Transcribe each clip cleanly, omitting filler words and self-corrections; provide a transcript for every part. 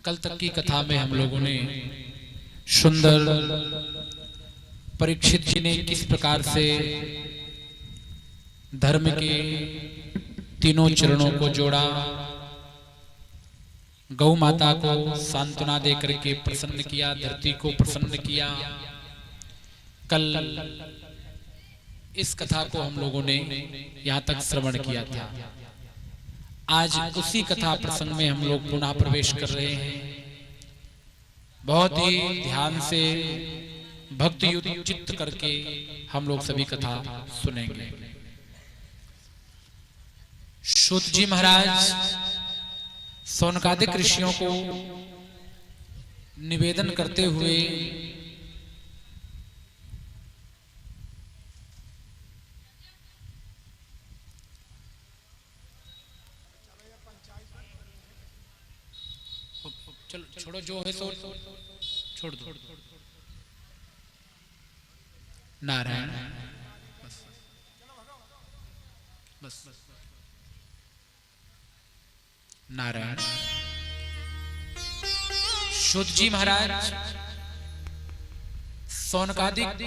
कल तक की कथा में हम लोगों ने सुंदर परीक्षित जी ने किस प्रकार से धर्म के तीनों चरणों को जोड़ा, गौ माता को सांत्वना दे करके प्रसन्न किया, धरती को प्रसन्न किया। कल इस कथा को हम लोगों ने यहाँ तक श्रवण किया था। आज उसी कथा प्रसंग में हम लोग पुनः प्रवेश कर रहे हैं। बहुत ही ध्यान से भक्ति युक्त चित्त करके हम लोग सभी कथा सुनेंगे। सूत जी महाराज सौनकादिक ऋषियों को निवेदन करते हुए चलो छोड़ो, जो है सो छोड़ दो। नारायण बस नारायण। सूत जी महाराज सौनकादिक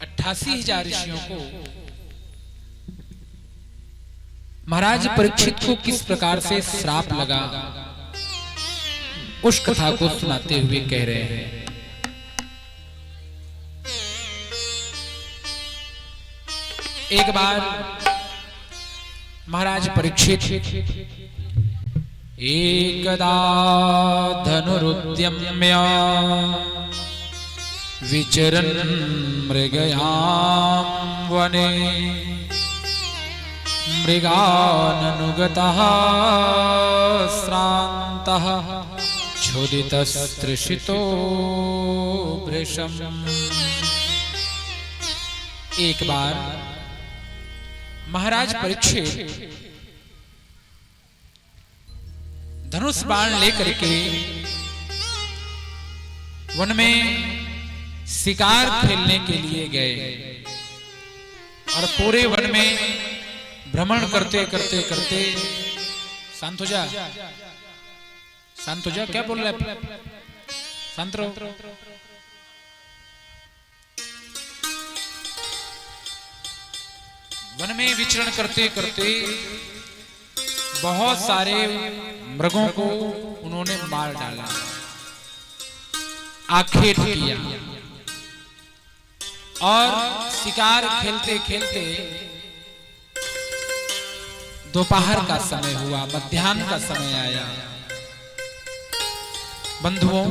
88,000 ऋषियों को महाराज परीक्षित को किस प्रकार से श्राप लगा उस कथा को सुनाते हुए कह रहे हैं। एक बार महाराज परीक्षित एकदा धनुरुद्यम्य विचरन् मृगयां वने मृगाननुगतः श्रान्तः क्षुदितस्तृषितो भृशम्। एक बार महाराज परीक्षित धनुष बाण लेकर के वन में शिकार खेलने के लिए गए और पूरे वन में भ्रमण करते करते करते शांत हो जा, शांत हो जा, क्या बोल रहा है, शांत रहो। वन में विचरण करते करते बहुत सारे मृगों को उन्होंने मार डाला, आखेट किया और शिकार खेलते खेलते दोपहर का समय हुआ, मध्याह्न का समय आया। बंधुओं,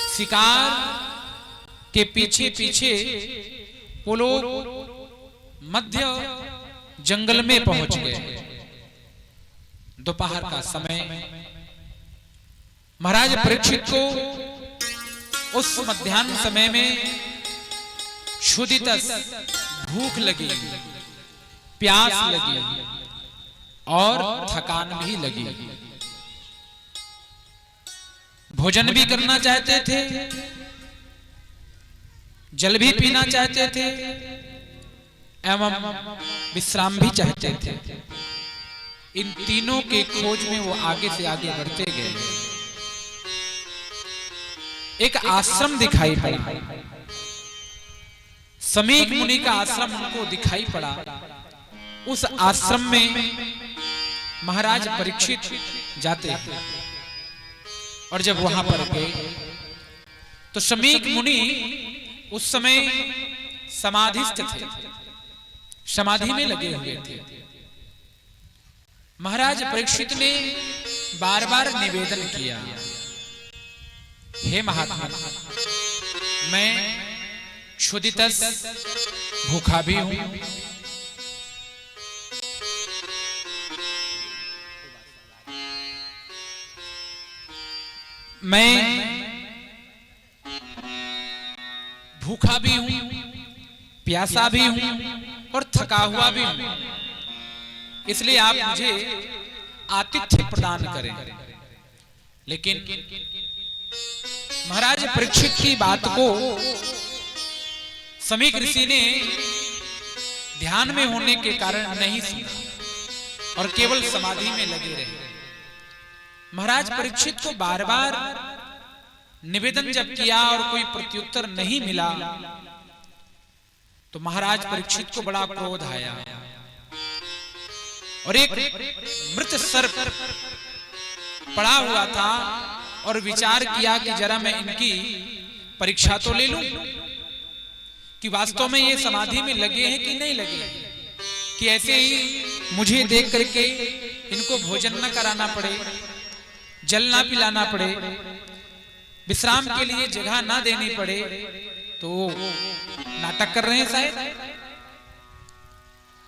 शिकार के पीछे पीछे वो लोग मध्य जंगल में पहुंच गए। दोपहर का समय, महाराज परीक्षित को उस मध्याह्न समय में क्षुधित भूख लगी, प्यास लगी और थकान भी लगी। भोजन भी करना चाहते थे, जल भी पीना चाहते थे एवं विश्राम भी चाहते थे। इन तीनों के खोज में वो आगे से आगे बढ़ते गए। एक आश्रम दिखाई पड़ा, समीक मुनि का आश्रम उनको दिखाई पड़ा। उस आश्रम में महाराज परीक्षित जाते हैं और जब वहां पर गए तो समीक मुनि उस समय समाधिस्थ थे, समाधि में लगे हुए थे। महाराज परीक्षित ने बार बार निवेदन किया, हे महात्मा, मैं क्षुधित भूखा भी हूं, मैं भूखा भी हूं, प्यासा भी हूं और थका हुआ भी हूं, इसलिए आप मुझे आतिथ्य प्रदान करें। लेकिन महाराज परीक्षित की बात को समीक ऋषि ने ध्यान में होने के कारण नहीं सुना और केवल समाधि में लगे रहे। महाराज परीक्षित को बार बार निवेदन जब किया और कोई प्रत्युत्तर नहीं मिला तो महाराज परीक्षित को बड़ा क्रोध आया और एक मृत सर्प पड़ा हुआ था और विचार किया कि जरा मैं इनकी परीक्षा तो ले लूं कि वास्तव में ये समाधि में लगे हैं कि नहीं लगे, कि ऐसे ही मुझे देख करके इनको भोजन न कराना पड़े, जल ना पिलाना पड़े, विश्राम के लिए जगह ना देनी पड़े, तो नाटक कर रहे हैं शायद।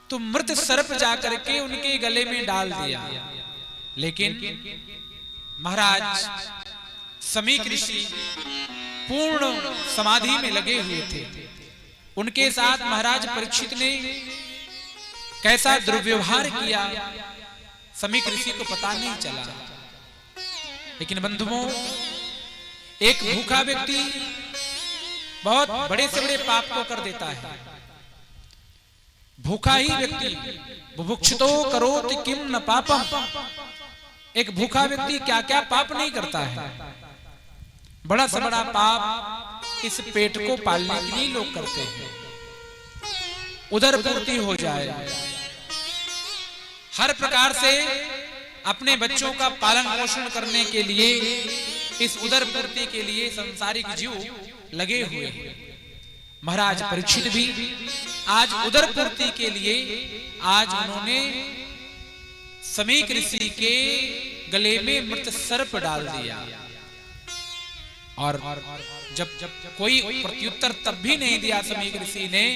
तो मृत सर्प जाकर के उनके गले में डाल दिया। लेकिन महाराज समीक ऋषि पूर्ण समाधि में लगे हुए थे। उनके साथ महाराज परीक्षित ने कैसा दुर्व्यवहार किया समीक ऋषि को पता नहीं चला। लेकिन बंधुओं, एक भूखा व्यक्ति बहुत बड़े से बड़े पाप को कर देता है। भूखा ही व्यक्ति बुभुक्षितो करोति किम न पापम, एक भूखा व्यक्ति क्या क्या पाप नहीं करता है। बड़ा से बड़ा पाप इस पेट को पालने के लिए लोग करते हैं, उदर पूर्ति हो जाए, हर प्रकार से अपने बच्चों का पालन पोषण करने के लिए, इस उदर पूर्ति के लिए संसारिक जीव लगे हुए हैं। महाराज परीक्षित भी आज उदर पूर्ति के लिए आज उन्होंने समीक ऋषि के गले में मृत सर्प डाल दिया। और जब कोई प्रत्युत्तर तब भी नहीं दिया समीक ऋषि ने,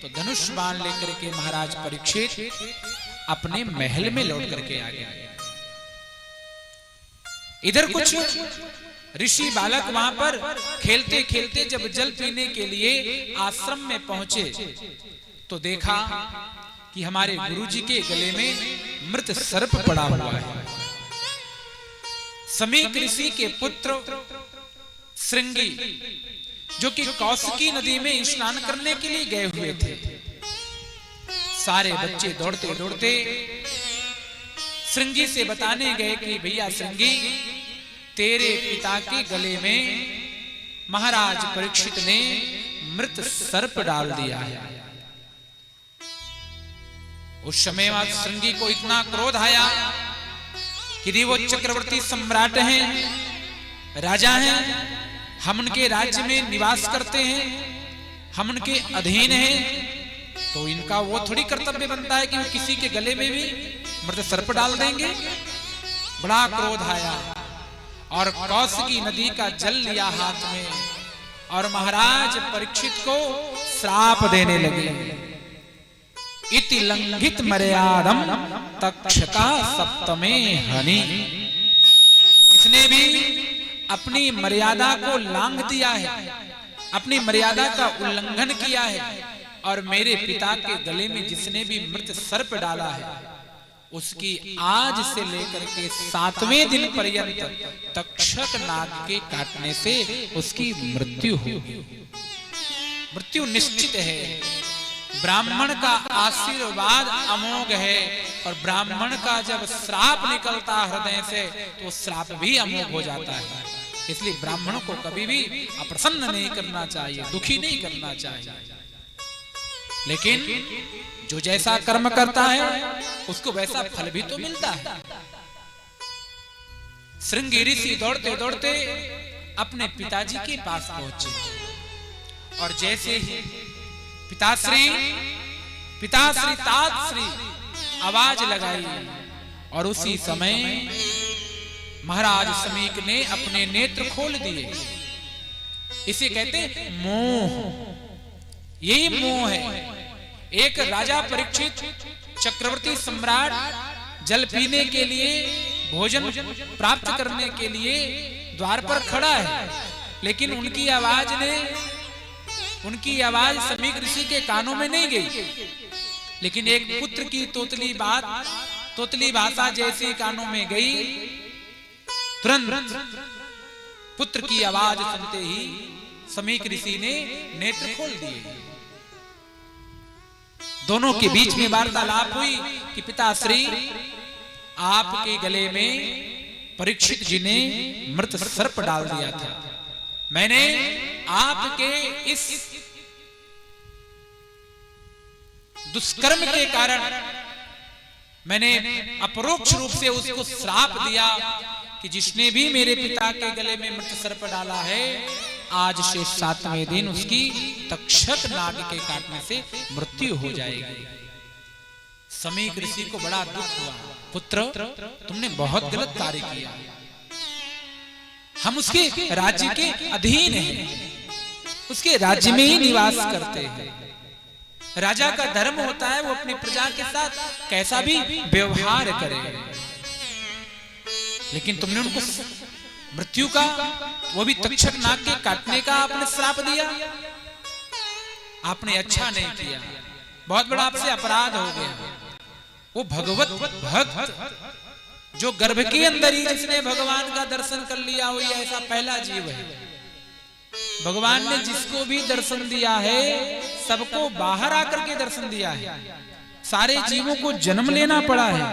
तो धनुष बाण लेकर के महाराज परीक्षित अपने महल में लौट करके आ गया। इधर कुछ ऋषि बालक वहां पर खेलते खेलते जब जल पीने के लिए आश्रम में पहुंचे तो देखा कि हमारे गुरुजी के गले में मृत सर्प पड़ा हुआ है। समीक ऋषि के पुत्र श्रृंगी, जो कि कौशिकी नदी में स्नान करने के लिए गए हुए थे, सारे बच्चे दौड़ते दौड़ते श्रृंगी से बताने गए कि भैया श्रृंगी, तेरे पिता के गले में महाराज परीक्षित ने मृत सर्प डाल दिया है। उस समय श्रृंगी को इतना क्रोध आया कि वो चक्रवर्ती सम्राट हैं, राजा हैं, हम उनके राज्य में निवास करते हैं, हम उनके अधीन हैं, तो इनका वो थोड़ी कर्तव्य बनता है कि वो किसी के गले में भी मृत सर्प डाल देंगे। बड़ा क्रोध आया और कौशिकी नदी का जल लिया हाथ में और महाराज परीक्षित को श्राप देने लगे। इति लंघित मर्यादम तक्षका सप्तमे हनि, इसने भी अपनी मर्यादा को लांघ दिया है, अपनी मर्यादा का उल्लंघन किया है, और मेरे पिता के गले में जिसने भी मृत सर्प डाला है उसकी आज से लेकर के 7वें दिन पर्यंत तक्षक नाग के काटने से उसकी मृत्यु होगी। मृत्यु निश्चित है। ब्राह्मण का आशीर्वाद अमोघ है, और ब्राह्मण का जब श्राप निकलता हृदय से तो श्राप भी अमोघ हो जाता है। इसलिए ब्राह्मणों को कभी भी अप्रसन्न नहीं करना चाहिए, दुखी नहीं करना चाहिए। लेकिन जो जैसा कर्म करता है उसको वैसा फल भी तो मिलता है। श्रृंगी ऋषि दौड़ते दौड़ते अपने पिताजी के पास पहुंचे, और जैसे ही पिताश्री तातश्री आवाज लगाई, और उसी समय महाराज समीक ने अपने नेत्र खोल दिए। इसे कहते मोह, यही मोह है। एक राजा परीक्षित चक्रवर्ती सम्राट जल पीने के लिए, भोजन प्राप्त करने के लिए द्वार पर खड़ा है, लेकिन उनकी आवाज समीक ऋषि के कानों में नहीं गई। लेकिन एक पुत्र की तोतली भाषा जैसी कानों में गई, तुरंत पुत्र की आवाज सुनते ही समीक ऋषि ने नेत्र खोल दिए। दोनों के बीच में वार्तालाप हुई कि पिताश्री, आपके गले में परीक्षित जी ने मृत सर्प डाल दिया था। मैंने आपके इस दुष्कर्म के कारण मैंने अपरोक्ष रूप से उसको श्राप दिया कि जिसने भी मेरे पिता के गले में मृत सर्प डाला है, आज से 7वें दिन उसकी तक्षक नाग के काटने से मृत्यु हो जाएगी। समीक ऋषि को बड़ा दुख हुआ, पुत्र तुमने बहुत गलत कार्य किया, हम उसके राज्य के अधीन हैं, उसके राज्य में ही निवास करते हैं। राजा का धर्म होता है वो अपनी प्रजा के साथ कैसा भी व्यवहार करे, लेकिन तुमने उनको मृत्यु का, वो भी तक्षक नाग के काटने का आपने श्राप दिया। आपने अच्छा नहीं किया, बहुत बड़ा आपसे अपराध हो गया। वो भगवत भक्त जो गर्भ के अंदर ही जिसने भगवान का दर्शन कर लिया हो, ऐसा पहला जीव है। भगवान ने जिसको भी दर्शन दिया है सबको बाहर आकर के दर्शन दिया है। सारे जीवों को जन्म लेना पड़ा है,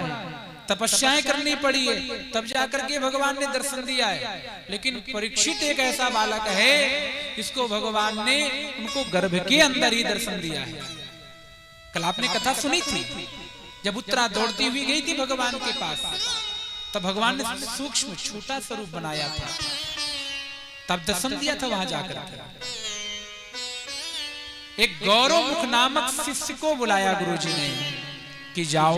तपस्याएं करनी पड़ी है, तब जाकर के भगवान ने दर्शन दिया है। लेकिन परीक्षित एक ऐसा बालक है जिसको भगवान ने उनको गर्भ के अंदर ही दर्शन दिया है। कल आपने कथा सुनी थी, जब उत्तरा दौड़ती हुई गई थी भगवान के पास, तब भगवान ने सूक्ष्म छोटा स्वरूप बनाया था, तब दर्शन दिया था वहां जाकर। एक गौरव मुख नामक शिष्य को बुलाया गुरुजी ने कि जाओ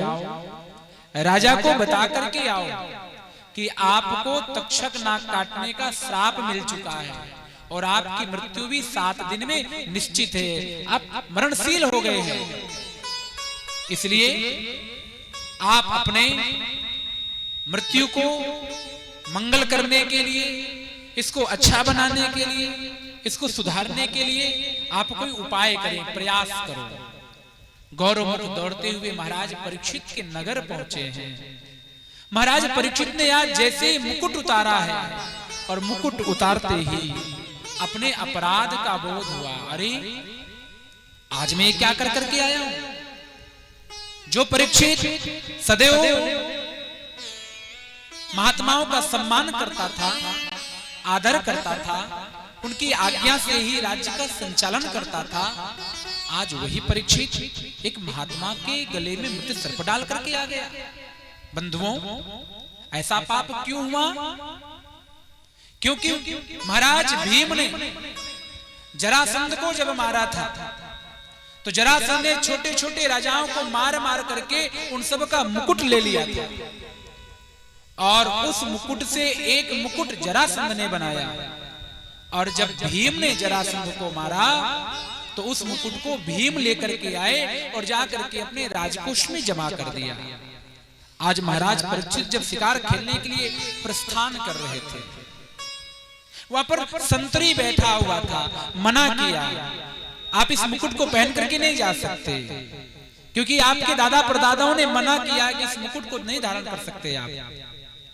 राजा को बता करके आओ कि आपको तक्षक नाग काटने का श्राप मिल चुका है और आपकी मृत्यु भी 7 दिन में निश्चित है, आप मरणशील हो गए हैं। इसलिए आप अपने मृत्यु को मंगल करने के लिए, इसको अच्छा बनाने के लिए, इसको सुधारने के लिए आप कोई उपाय करें, प्रयास करो। गौरवमुख दौड़ते हुए महाराज परीक्षित के नगर पहुंचे हैं। महाराज परीक्षित ने आज जैसे मुकुट उतारा है और मुकुट उतारते ही अपने अपराध का बोध हुआ, अरे आज मैं क्या कर करके आया हूं। जो परीक्षित सदैव महात्माओं का सम्मान करता था, आदर करता था, उनकी आज्ञा से ही राज्य का संचालन करता था, आज वही परीक्षित एक महात्मा के गले में मृत सर्प डाल करके आ गया। बंधुओं, ऐसा पाप क्यों हुआ? क्योंकि महाराज भीम ने जरासंध को जब मारा था तो जरासंध ने छोटे छोटे राजाओं को मार मार करके उन सब का मुकुट ले लिया था और उस मुकुट से एक मुकुट जरासंध ने बनाया। और जब भीम ने जरासंध को मारा तो उस मुकुट को भीम लेकर के आए और जाकर के अपने राजकोष में जमा कर दिया। आज महाराज परीक्षित जब शिकार खेलने के लिए प्रस्थान कर रहे थे, वहां पर संतरी बैठा हुआ था, मना किया, आप इस मुकुट को पहन करके नहीं जा सकते, क्योंकि आपके दादा परदादाओं ने मना किया कि इस मुकुट को नहीं धारण कर सकते आप।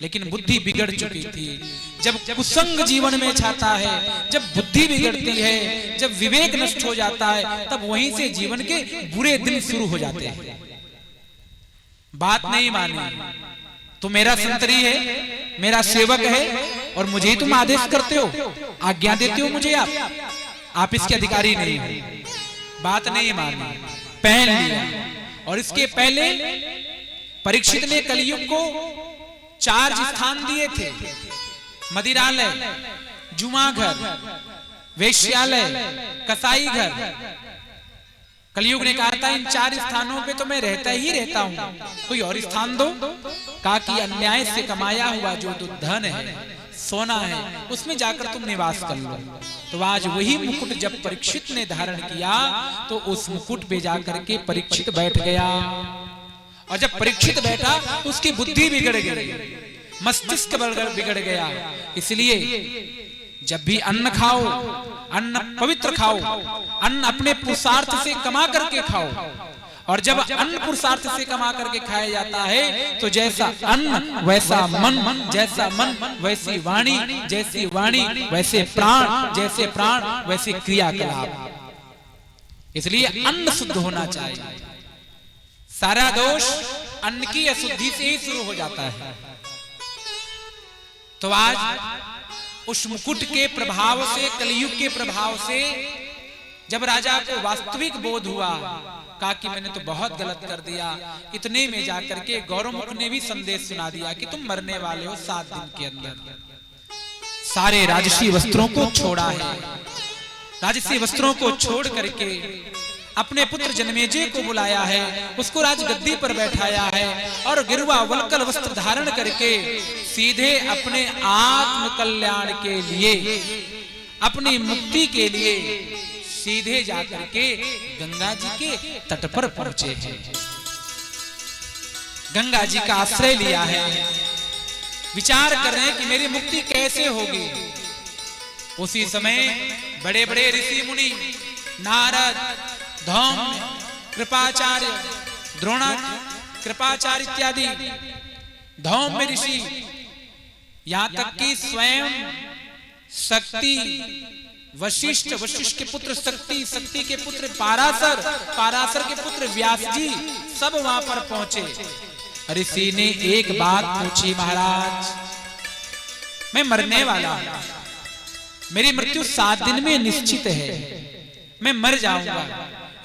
लेकिन बुद्धि बिगड़ चुकी थी। जब कुसंग जीवन में छाता है, जब बुद्धि बिगड़ती है, जब विवेक नष्ट हो जाता है, तब वहीं से जीवन के बुरे दिन शुरू हो जाते हैं। बात नहीं मानी तो मेरा संतरी है, मेरा सेवक है और मुझे ही तुम आदेश करते हो, आज्ञा देते हो मुझे, आप इसके अधिकारी नहीं हो। बात नहीं मानी, पहन लिया। और इसके पहले परीक्षित ने कलयुग को 4 स्थान दिए थे, मदिरालय, जुमाघर, वेश्यालय, कसाई घर। कलयुग ने कहा था इन 4 स्थानों पे तो मैं रहता ही रहता हूं, कोई और स्थान दो। कहा कि अन्याय से कमाया हुआ जो धन है, सोना है, उसमें जाकर तुम निवास कर लो। तो आज वही मुकुट जब परीक्षित ने धारण किया तो उस मुकुट पे जाकर के परीक्षित बैठ गया। और जब परीक्षित बैठा तो उसकी बुद्धि बिगड़ गई, मस्तिष्क बिगड़ गया। इसलिए जब भी अन्न खाओ, अन्न पवित्र खाओ, अन्न अपने पुरुषार्थ से कमा करके खाओ। और जब अन्न पुरुषार्थ से कमा करके खाया जाता है तो जैसा अन्न वैसा मन, जैसा मन वैसी वाणी, जैसी वाणी वैसे प्राण, जैसे प्राण वैसे क्रियाकलाप। इसलिए अन्न शुद्ध होना चाहिए। सारा दोष अन्न की अशुद्धि से ही शुरू हो जाता है। तो आज उस मुकुट के प्रभाव से, कलयुग के प्रभाव से जब राजा को वास्तविक बोध हुआ, कहा कि मैंने तो बहुत गलत कर दिया, इतने में जाकर के गौरमुख ने भी संदेश सुना दिया कि तुम मरने वाले हो 7 दिन के अंदर। सारे राजसी वस्त्रों को छोड़ा है, राजसी वस्त्रों को छोड़ करके अपने पुत्र जन्मेजय को बुलाया है, उसको राजगद्दी पर बैठाया है और गिरुआ वल्कल वस्त्र धारण करके सीधे अपने आत्म कल्याण के लिए, अपनी मुक्ति के लिए सीधे जाकर के गंगा जी के तट पर पहुंचे हैं। गंगा जी का आश्रय लिया है, विचार कर रहे हैं कि मेरी मुक्ति कैसे होगी। उसी समय बड़े बड़े ऋषि मुनि, नारद, धौम्य, कृपाचार्य, द्रोणाचार्य, कृपाचार्य इत्यादि धौम्य ऋषि, यहां तक कि स्वयं शक्ति, वशिष्ठ, वशिष्ठ के पुत्र शक्ति, शक्ति के पुत्र पाराशर, पाराशर के पुत्र व्यास जी सब वहां पर पहुंचे। ऋषि ने एक बात पूछी, महाराज मैं मरने वाला हूं, मेरी मृत्यु 7 दिन में निश्चित है, मैं मर जाऊंगा,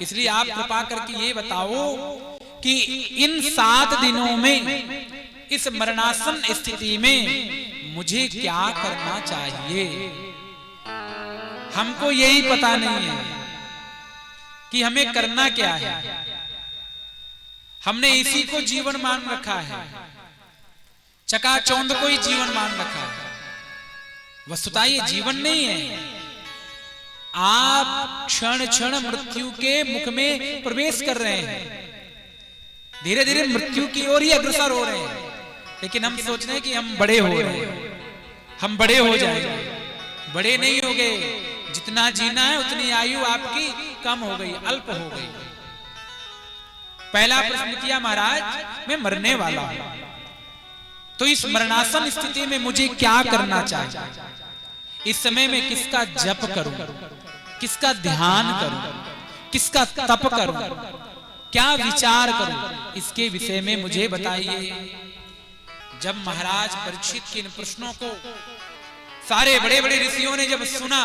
इसलिए आप कृपा करके ये बताओ कि इन 7 दिनों में, इस मरणासन स्थिति में मुझे क्या करना चाहिए। हमको यही पता नहीं है कि हमें करना क्या है। हमने इसी को जीवन मान रखा है, चकाचौंध को ही जीवन मान रखा है। वस्तुतः ये जीवन नहीं है। आप क्षण क्षण मृत्यु के मुख में प्रवेश कर रहे हैं, धीरे धीरे मृत्यु की ओर ही अग्रसर हो रहे हैं। लेकिन हम सोच रहे हैं कि हम बड़े हो रहे हैं, हम बड़े हो जाएंगे। बड़े नहीं हो गए, जितना जीना है उतनी आयु आपकी कम हो गई, अल्प हो गई। पहला प्रश्न किया, महाराज मैं मरने वाला हूं, तो इस मरणासन स्थिति में मुझे क्या करना चाहिए। इस समय में किसका जप करूं, किसका ध्यान करूं, किसका तप करूं, क्या विचार करूं, इसके विषय में मुझे बताइए। जब महाराज परीक्षित के इन प्रश्नों को सारे बड़े बड़े ऋषियों ने जब सुना,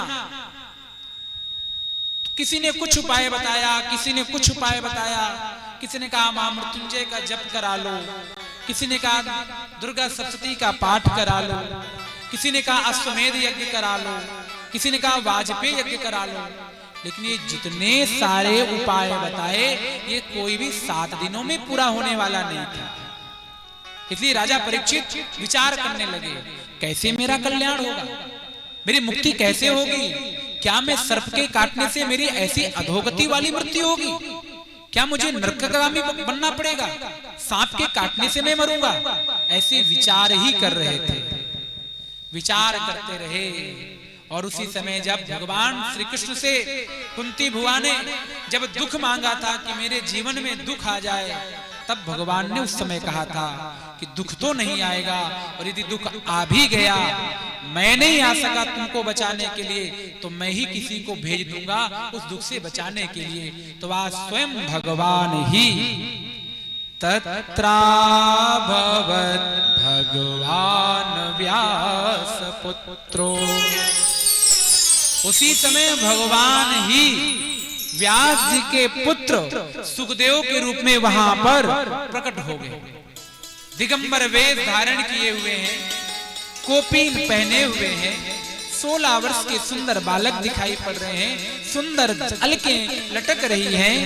तो किसी ने कुछ उपाय बताया, किसी ने कुछ उपाय बताया। किसी ने कहा महामृत्युंजय का जप करा लो, किसी ने कहा दुर्गा सप्तशती का पाठ करा लो, किसी ने कहा अश्वमेध यज्ञ करा लो, किसी ने कहा वाजपेयी यज्ञ करा लो। लेकिन ये जितने सारे उपाय बताए, ये कोई भी 7 दिनों में पूरा होने वाला नहीं था। इसलिए राजा परीक्षित विचार करने लगे, कैसे मेरा कल्याण होगा, मेरी मुक्ति कैसे होगी। क्या मैं सर्प के काटने से मेरी ऐसी अधोगति वाली मृत्यु होगी, क्या मुझे नरकगामी बनना पड़ेगा, सांप के काटने से मैं मरूंगा। ऐसे विचार ही कर रहे थे, विचार करते रहे। और उसी समय जब भगवान श्री कृष्ण से कुंती भुआ ने जब दुख मांगा था कि मेरे जीवन में दुख आ जाए, तब भगवान ने उस समय कहा था कि दुख तो नहीं आएगा, और यदि दुख आ भी गया, मैं नहीं आ सका तुमको बचाने के लिए, तो मैं ही किसी को भेज दूंगा उस दुख से बचाने के लिए। तो आज स्वयं भगवान ही तत्राभवत् भगवान व्यास पुत्रो, उसी समय भगवान ही व्यास जी के पुत्र सुखदेव के रूप में वहां पर प्रकट हो गए। दिगंबर वेश धारण किए हुए हैं, कोपीन पहने हुए हैं, 16 वर्ष के सुंदर बालक दिखाई पड़ रहे हैं, सुंदर अलकें लटक रही हैं,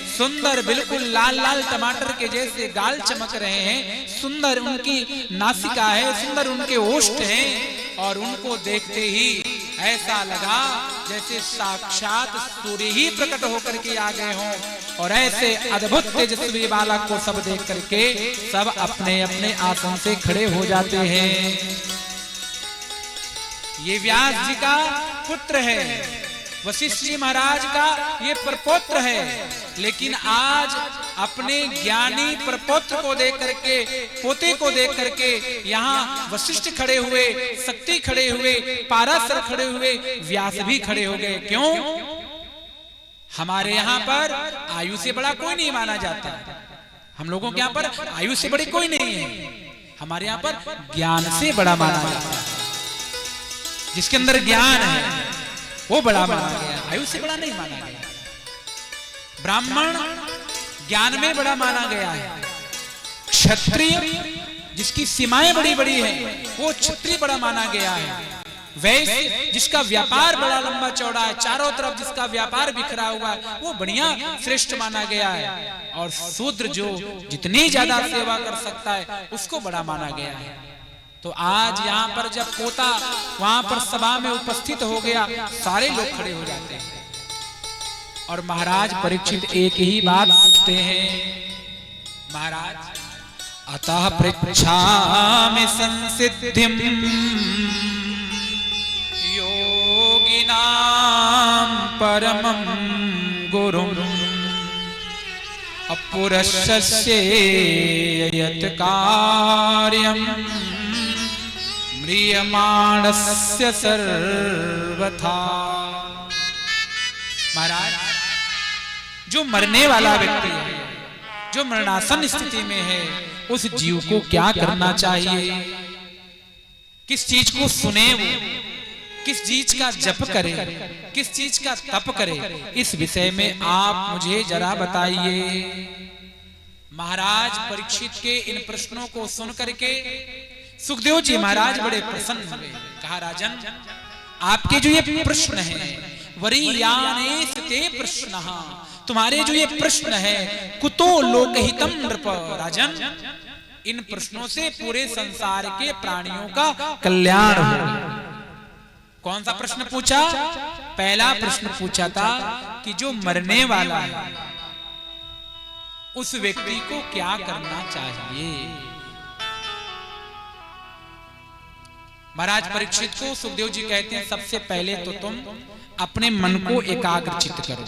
सुंदर बिल्कुल लाल लाल टमाटर के जैसे गाल चमक रहे हैं, सुंदर उनकी नासिका है, सुंदर उनके ओष्ठ हैं। और उनको देखते ही ऐसा लगा जैसे साक्षात सूर्य ही प्रकट होकर के आ गए हों। और ऐसे अद्भुत तेजस्वी बालक को सब देख करके सब अपने अपने आसन से खड़े हो जाते हैं। ये व्यास जी का पुत्र है, वशिष्ठ जी महाराज का ये प्रपौत्र है। लेकिन आज अपने ज्ञानी प्रपौत्र को देख करके, पोते को देख करके यहाँ वशिष्ठ खड़े हुए, शक्ति खड़े हुए, पाराशर खड़े हुए, व्यास भी खड़े हो गए। क्यों? हमारे यहाँ पर आयु से बड़ा कोई नहीं माना जाता, हम लोगों के यहाँ पर आयु से बड़ी कोई नहीं है, हमारे यहाँ पर ज्ञान से बड़ा माना जाता है। जिसके अंदर ज्ञान है वो बड़ा माना गया, आयु से बड़ा नहीं माना गया। ब्राह्मण ज्ञान में बड़ा माना गया है। क्षत्रिय जिसकी सीमाएं बड़ी बड़ी हैं वो क्षत्रिय बड़ा माना गया है। वैश्य जिसका व्यापार बड़ा लंबा चौड़ा है, चारों तरफ जिसका व्यापार बिखरा हुआ है, वो बढ़िया श्रेष्ठ माना गया है। और शूद्र जो जितनी ज्यादा सेवा कर सकता है उसको बड़ा माना गया है। तो आज यहाँ पर जब पोता वहां पर सभा में उपस्थित हो गया, सारे लोग खड़े हो जाते हैं और महाराज परीक्षित एक ही बात पूछते हैं, महाराज अतः पृच्छामि संसिद्धिं योगिनां परमं गुरुं अपुरुषस्य यत् कार्यं म्रियमाणस्य सर्वथा। महाराज जो मरने वाला व्यक्ति है, जो मरणासन स्थिति में है, उस जीव को क्या करना चाहिए, किस चीज को सुने वो, किस चीज का जप करे, किस चीज का तप करे, इस विषय में आप मुझे जरा बताइए। महाराज परीक्षित के इन प्रश्नों को सुन करके सुखदेव जी महाराज बड़े प्रसन्न हुए। कहा राजन आपके जो ये प्रश्न है वरीयानेस ते प्रश्नः, तुम्हारे जो ये प्रश्न है कुतो लोकहितम नृप, राजन इन प्रश्नों से पूरे संसार के प्राणियों का कल्याण हो। कौन सा प्रश्न पूछा? पहला प्रश्न पूछा था कि जो मरने वाला है उस व्यक्ति को क्या करना चाहिए। महाराज परीक्षित को सुखदेव जी कहते हैं सबसे पहले तो तुम अपने मन को एकाग्रचित करो।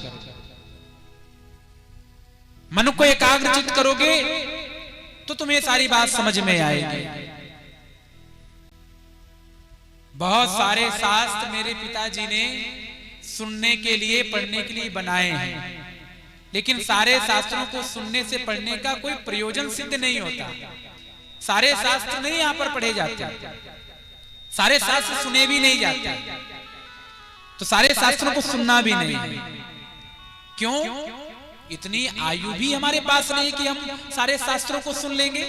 मन को एकाग्रचित करोगे तो तुम्हें सारी बात समझ में आएगी। बहुत सारे शास्त्र मेरे पिताजी ने सुनने के लिए पढ़ने के लिए बनाए हैं, लेकिन सारे शास्त्रों को सुनने से पढ़ने का कोई प्रयोजन सिद्ध नहीं होता। सारे शास्त्र नहीं यहाँ पर पढ़े जाते, सारे शास्त्र सुने भी नहीं जाते, तो सारे शास्त्रों को सुनना भी नहीं। क्यों? इतनी आयु भी हमारे पास नहीं कि हम सारे शास्त्रों को सुन लेंगे,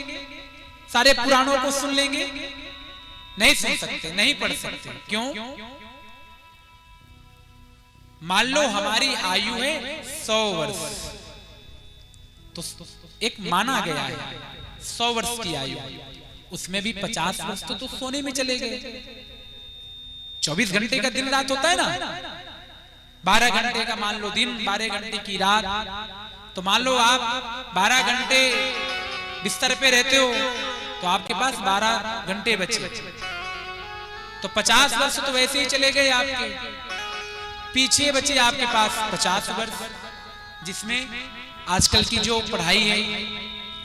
सारे पुराणों को सुन लेंगे। नहीं सुन सकते, नहीं पढ़ सकते। क्यों? मान लो हमारी आयु है 100 वर्ष, तो एक माना गया है 100 वर्ष की आयु, उसमें भी 50 वर्ष तो सोने में चले गए। 24 घंटे का दिन रात होता है ना, 12 घंटे का मान लो दिन, 12 घंटे की रात। तो मान लो आप 12 घंटे बिस्तर पे रहते हो तो आपके पास 12 घंटे बचे, तो 50 वर्ष तो वैसे ही चले गए आपके। पीछे बचे आपके पास 50 वर्ष, जिसमें आजकल की जो पढ़ाई है,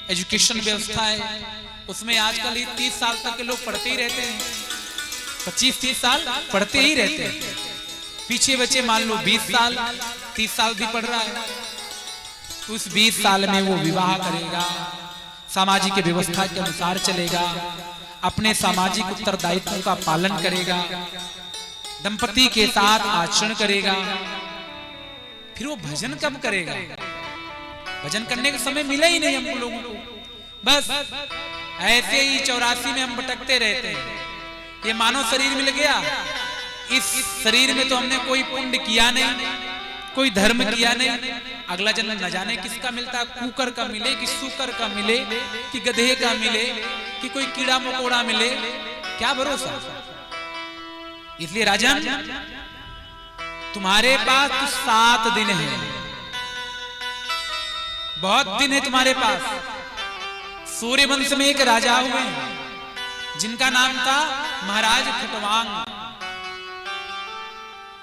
एजुकेशन व्यवस्था है, उसमें आजकल ही 30 साल तक के लोग पढ़ते ही रहते हैं, 25-30 साल पढ़ते ही रहते हैं। पीछे बचे मान लो 20 साल, 30 साल भी पढ़ रहा है, तो उस 20 साल में वो विवाह करेगा, सामाजिक व्यवस्था के अनुसार चलेगा, अपने सामाजिक उत्तरदायित्व का पालन करेगा, दंपति के साथ आचरण करेगा। फिर वो भजन कब करेगा? भजन करने का समय मिला ही नहीं हम लोगों को। बस ऐसे ही 84 में हम भटकते रहते हैं। ये मानव शरीर मिल गया, इस शरीर में तो हमने कोई पुण्य किया नहीं, कोई धर्म किया नहीं। अगला जन्म न जाने किसका मिलता, कुकर का मिले कि सूकर का मिले कि गधे का मिले कि कोई कीड़ा मकोड़ा मिले, क्या भरोसा। इसलिए राजन तुम्हारे पास तो 7 दिन है, बहुत दिन है तुम्हारे पास। सूर्य वंश में एक राजा हुए जिनका नाम था महाराज खटवांग।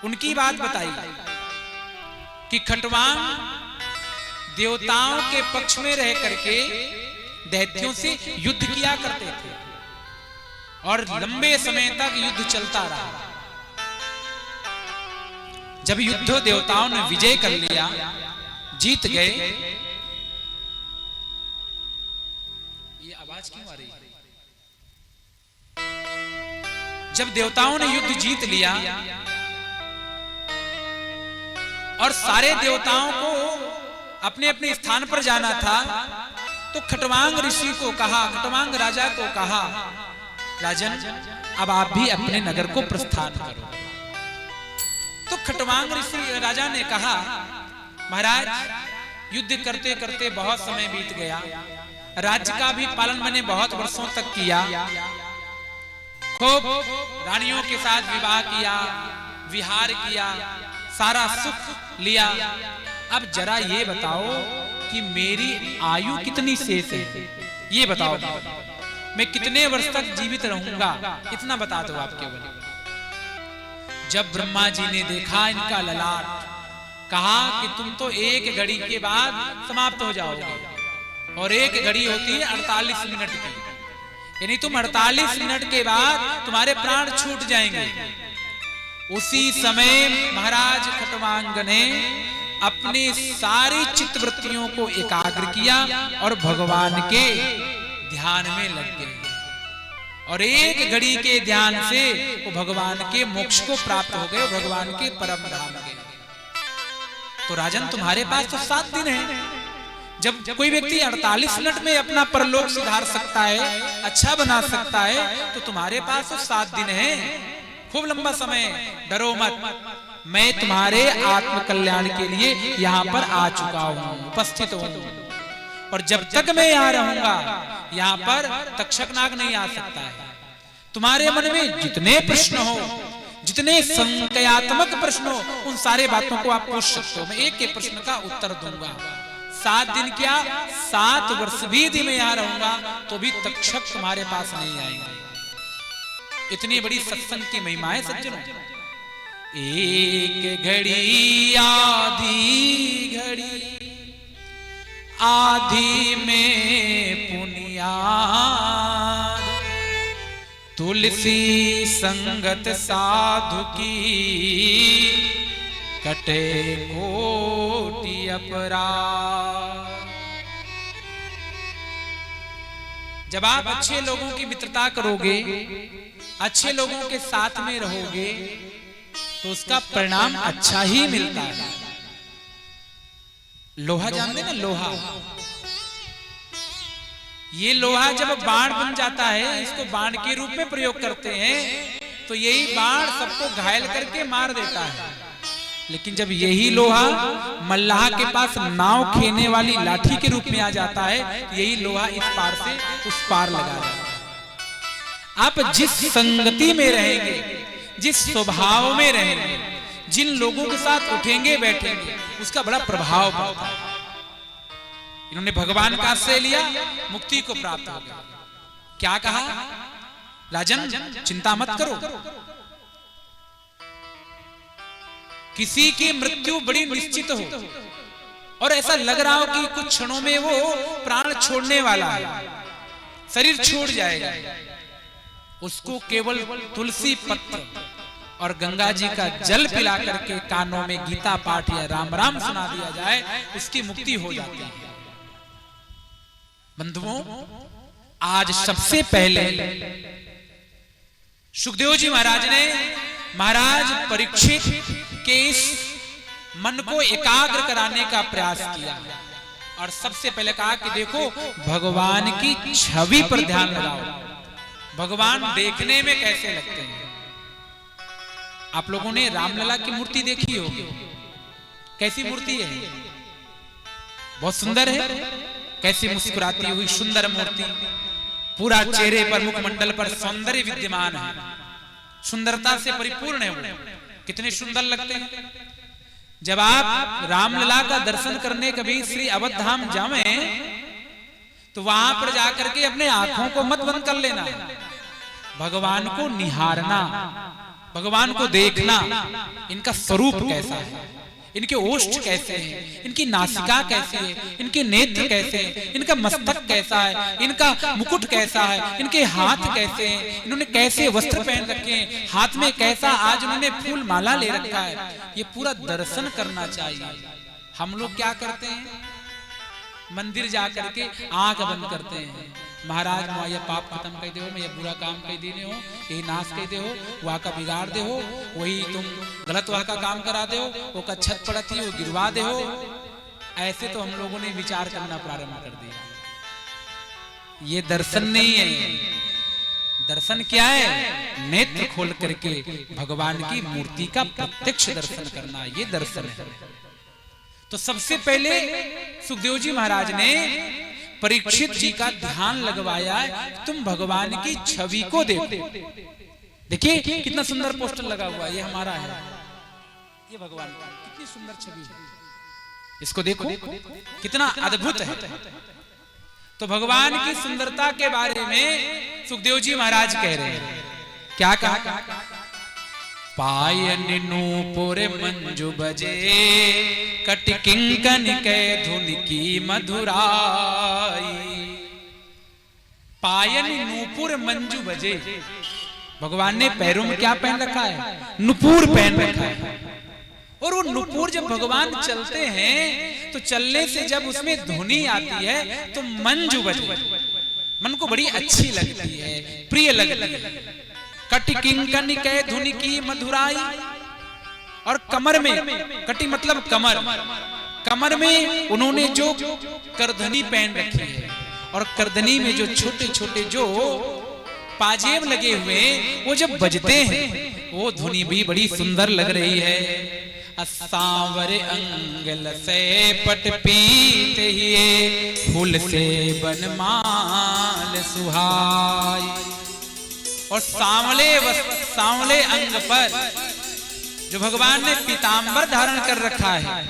उनकी बात बताई कि खटवांग देवताओं के पक्ष में रह करके दैत्यों से युद्ध किया करते थे और लंबे समय तक युद्ध चलता रहा। जब युद्ध देवताओं ने विजय कर लिया, जीत गए। ये आवाज क्यों आ रही है? जब देवताओं ने युद्ध जीत लिया और सारे देवताओं को अपने अपने स्थान पर जाना था, तो खटवांग ऋषि को कहा, खटवांग राजा को कहा, राजन अब आप भी अपने नगर को प्रस्थान करो। तो खटवांग ऋषि राजा ने कहा, महाराज युद्ध करते करते बहुत समय बीत गया, राज्य का भी पालन मैंने बहुत वर्षों तक किया, खूब रानियों के साथ विवाह किया, विहार किया, सारा सुख लिया। अब जरा ये बताओ कि मेरी आयु कितनी शेष है, ये बताओ, मैं कितने वर्ष तक जीवित रहूंगा, इतना बता दो आप केवल। जब ब्रह्मा जी ने देखा इनका ललाट, कहा कि तुम तो एक घड़ी के बाद समाप्त हो जाओगे, और एक घड़ी होती है 48 मिनट की, यानी तुम 48 मिनट के बाद तुम्हारे प्राण छूट जाएंगे। उसी समय महाराज खटवांग ने अपनी सारी चित्तवृत्तियों को एकाग्र किया और भगवान के ध्यान में लग गए, और एक घड़ी के ध्यान से वो भगवान के मोक्ष को प्राप्त हो गए, भगवान के परम धाम गए। तो राजन तुम्हारे पास तो 7 दिन है। जब कोई व्यक्ति 48 मिनट में अपना परलोक सुधार सकता है, अच्छा बना सकता है, तो तुम्हारे पास तो 7 दिन है, खूब लंबा समय। डरो मत, मैं तुम्हारे आत्म कल्याण के लिए यहाँ पर आ चुका हूँ, उपस्थित हूँ, और जब तक मैं यहाँ रहूंगा यहाँ पर तक्षक नाग नहीं आ सकता है। तुम्हारे मन में जितने प्रश्न हो, जितने संशयात्मक प्रश्न हो, उन सारे बातों को आप पूछ सकते हो, मैं एक एक प्रश्न का उत्तर दूंगा। 7 दिन क्या, 7 वर्ष भी यदि मैं यहाँ रहूंगा तो भी तक्षक तुम्हारे पास नहीं आएंगे। इतनी बड़ी सत्संग की महिमा है सज्जनों। एक घड़ी आधी घड़ी, आधी में पुनियाद, तुलसी संगत साधु की, कटे कोटि अपराध। जब आप अच्छे लोगों की मित्रता करोगे, अच्छे लोगों के साथ में रहोगे, तो उसका परिणाम अच्छा ही मिलता है। लोहा जानते ना, लोहा, ये लोहा जब बाण बन जाता है, इसको बाण के रूप में प्रयोग करते हैं, तो यही बाण सबको घायल करके मार देता है। लेकिन जब यही लोहा मल्लाह के पास नाव खेने वाली लाठी के रूप में आ जाता है, यही लोहा इस पार से उस पार लगा जाता है। आप जिस संगति में रहेंगे, जिस स्वभाव में रहेंगे, जिन लोगों के साथ उठेंगे बैठेंगे, उसका बड़ा प्रभाव पड़ता है। इन्होंने भगवान का आश्रय लिया, मुक्ति को प्राप्त हो गया। क्या कहा, राजन चिंता मत करो, किसी की मृत्यु बड़ी निश्चित हो और ऐसा लग रहा हो कि कुछ क्षणों में वो प्राण छोड़ने वाला है, शरीर छोड़ जाएगा, उसको केवल तुलसी पत्र और गंगा जी का जल पिला करके कानों में गीता पाठ या राम राम सुना दिया जाए, उसकी मुक्ति हो जाती है। बंधुओं, आज सबसे पहले सुखदेव जी महाराज ने महाराज परीक्षित के इस मन को एकाग्र कराने का प्रयास किया, और सबसे पहले कहा कि देखो भगवान की छवि पर ध्यान लगाओ, भगवान देखने में कैसे लगते हैं। आप लोगों ने रामलला की मूर्ति देखी होगी, कैसी मूर्ति है, बहुत सुंदर है, कैसी मुस्कुराती हुई सुंदर मूर्ति, पूरा चेहरे पर मुखमंडल पर सौंदर्य विद्यमान है, सुंदरता से परिपूर्ण है वो, कितने सुंदर लगते हैं। जब आप रामलला का दर्शन करने कभी श्री अवध धाम जावें, तो वहां पर जाकर के अपने आंखों को मत बंद कर लेना, भगवान को निहारना, भगवान को देखना, इनका स्वरूप कैसा है, इनके ओष्ठ कैसे हैं, इनकी नासिका कैसी है, इनके नेत्र कैसे हैं, इनका मस्तक कैसा है, इनका मुकुट कैसा है, इनके हाथ कैसे हैं, इन्होंने कैसे वस्त्र पहन रखे हैं, हाथ में कैसा आज उन्होंने फूल माला ले रखा है, ये पूरा दर्शन करना चाहिए। हम लोग क्या करते हैं, मंदिर जाकर के आंख बंद करते हैं, महाराज मुआ ये पाप खत्म कर दे हो, मैं ये बुरा काम कर देने हो, यही नाश कर दे हो, वहाँ का बिगाड़ दे हो, वही तुम गलत वहाँ का काम करा दे हो, वो का छत पड़ती हो गिरवा दे हो। ऐसे तो हम लोगों ने विचार करना प्रारंभ कर दिया। ये दर्शन नहीं है। दर्शन क्या है? नेत्र खोल करके भगवान की मूर्ति का प्रत्यक्ष दर्शन करना, ये दर्शन है। तो सबसे पहले सुखदेव जी महाराज ने परीक्षित जी का ध्यान लगवाया, तुम भगवान की छवि को देखो। देखिए कितना सुंदर पोस्टर लगा हुआ है, ये हमारा है, ये भगवान की कितनी सुंदर छवि है, इसको देखो कितना अद्भुत है। तो भगवान की सुंदरता के बारे में सुखदेव जी महाराज कह रहे हैं, क्या कहा? पायन नूपुर मंजू बजे, कट किंकन के धुन की मधुराई। पायन नूपुर मंजू बजे, भगवान ने पैरों में क्या पहन रखा है? नुपुर पहन रखा है। और वो नुपुर जब भगवान चलते हैं तो चलने से जब उसमें ध्वनि आती है तो मंजू बजे, मन को बड़ी अच्छी लगती है, प्रिय लगती है। कटि किंकन के धुन की मधुराई। और कमर में, कटि मतलब कमर, कमर में उन्होंने जो करधनी पहन रखी है, और करधनी में जो छोटे छोटे जो पाजेब लगे हुए वो जब बजते हैं वो ध्वनि भी बड़ी सुंदर लग रही है। सांवर अंगल से पट पीते ही, फूल से बनमाल सुहाई। और सांवले अंग पर जो भगवान ने पीतांबर धारण कर रखा है,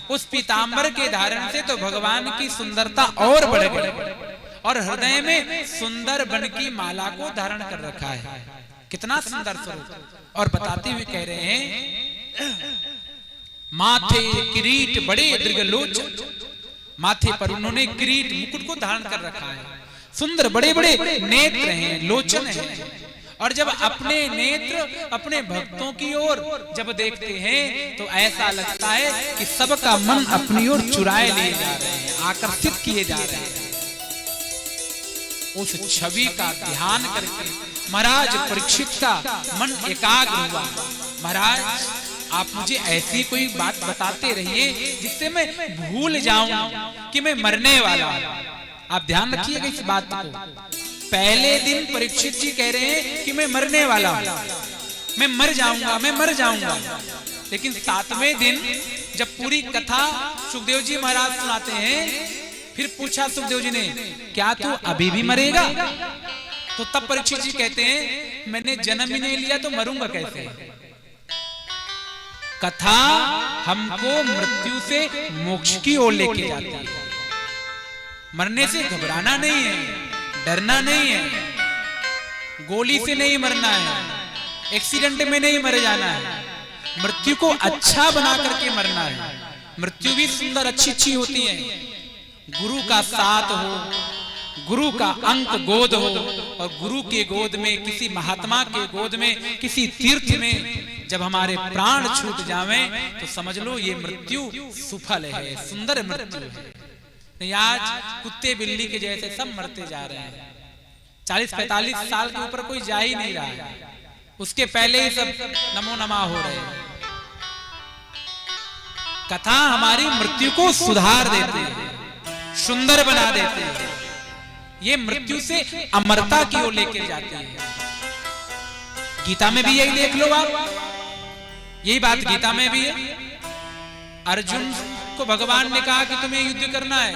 उस पीतांबर के धारण से तो भगवान की सुंदरता और बढ़ गई। और हृदय में सुंदर बन की माला को धारण कर रखा है, कितना सुंदर स्वरूप। और बताते हुए कह रहे हैं, माथे किरीट बड़े दीर्घलोचन, माथे पर उन्होंने किरीट मुकुट को धारण कर रखा है, सुंदर बड़े बड़े नेत्र हैं, लोचन हैं। और जब अपने नेत्र अपने भक्तों की ओर जब देखते हैं तो ऐसा लगता है कि सबका मन अपनी ओर चुराए लिए जा रहे हैं, आकर्षित किए जा रहे हैं। उस छवि का ध्यान करके महाराज परीक्षित का मन एकाग्र हुआ। महाराज आप मुझे ऐसी कोई बात बताते रहिए जिससे मैं भूल जाऊं कि मैं मरने वाला हूं। आप ध्यान रखिएगा इस बात को। पहले दिन परीक्षित जी कह रहे हैं कि मैं मरने वाला हूं, मैं मर जाऊंगा, मैं मर जाऊंगा। लेकिन 7वें दिन जब पूरी कथा सुखदेव जी महाराज सुनाते हैं, फिर पूछा सुखदेव जी ने, क्या तू अभी भी मरेगा? तो तब परीक्षित जी कहते हैं, मैंने जन्म ही नहीं लिया तो मरूंगा कैसे? कथा हमको मृत्यु से मोक्ष की ओर लेके जाती है। मरने से घबराना नहीं है, डरना नहीं है, गोली से नहीं मरना है, एक्सीडेंट में नहीं मर जाना है, मृत्यु को अच्छा बना करके मरना है। मृत्यु भी सुंदर अच्छी अच्छी होती है। गुरु का साथ हो, गुरु का अंक गोद हो, और गुरु के गोद में, किसी महात्मा के गोद में, किसी तीर्थ में जब हमारे प्राण छूट जावें तो समझ लो ये मृत्यु सुफल है, सुंदर मृत्यु है। आज कुत्ते बिल्ली के जैसे सब मरते जा रहे हैं। 40-45 साल के ऊपर कोई जा ही नहीं रहा है, उसके पहले ही सब नमो नमः हो रहे हैं। कथा हमारी मृत्यु को सुधार देती है, सुंदर बना देते हैं। ये मृत्यु से अमरता की ओर लेकर जाती है। गीता में भी यही देख लो आप, यही बात गीता में भी है। अर्जुन को भगवान ने कहा कि तुम्हें युद्ध करना है।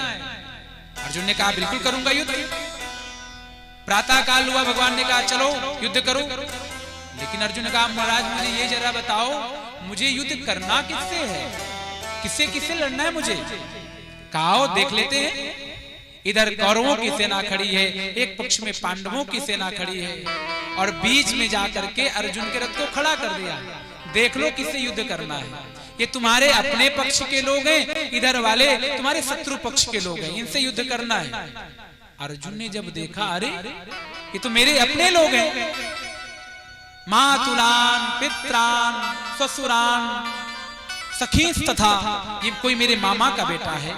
अर्जुन ने कहा बिल्कुल करूंगा युद्ध। प्रातः काल हुआ, भगवान ने कहा चलो युद्ध करो। लेकिन अर्जुन ने कहा महाराज मुझे ये जरा बताओ, मुझे युद्ध करना किससे है, किससे किससे लड़ना है मुझे? कहा देख लेते हैं। इधर कौरवों की सेना खड़ी है, एक पक्ष में पांडवों की सेना खड़ी है, और बीच में जाकर के अर्जुन के रथ को खड़ा कर दिया। देख लो किससे युद्ध करना है। ये तुम्हारे अपने पक्ष के लोग हैं, इधर वाले तुम्हारे शत्रु पक्ष के लोग हैं, इनसे युद्ध करना है। अर्जुन ने जब देखा, अरे ये तो मेरे अपने लोग हैं, मातुलान पित्रान ससुरान सखीस तथा, ये कोई मेरे मामा का बेटा है,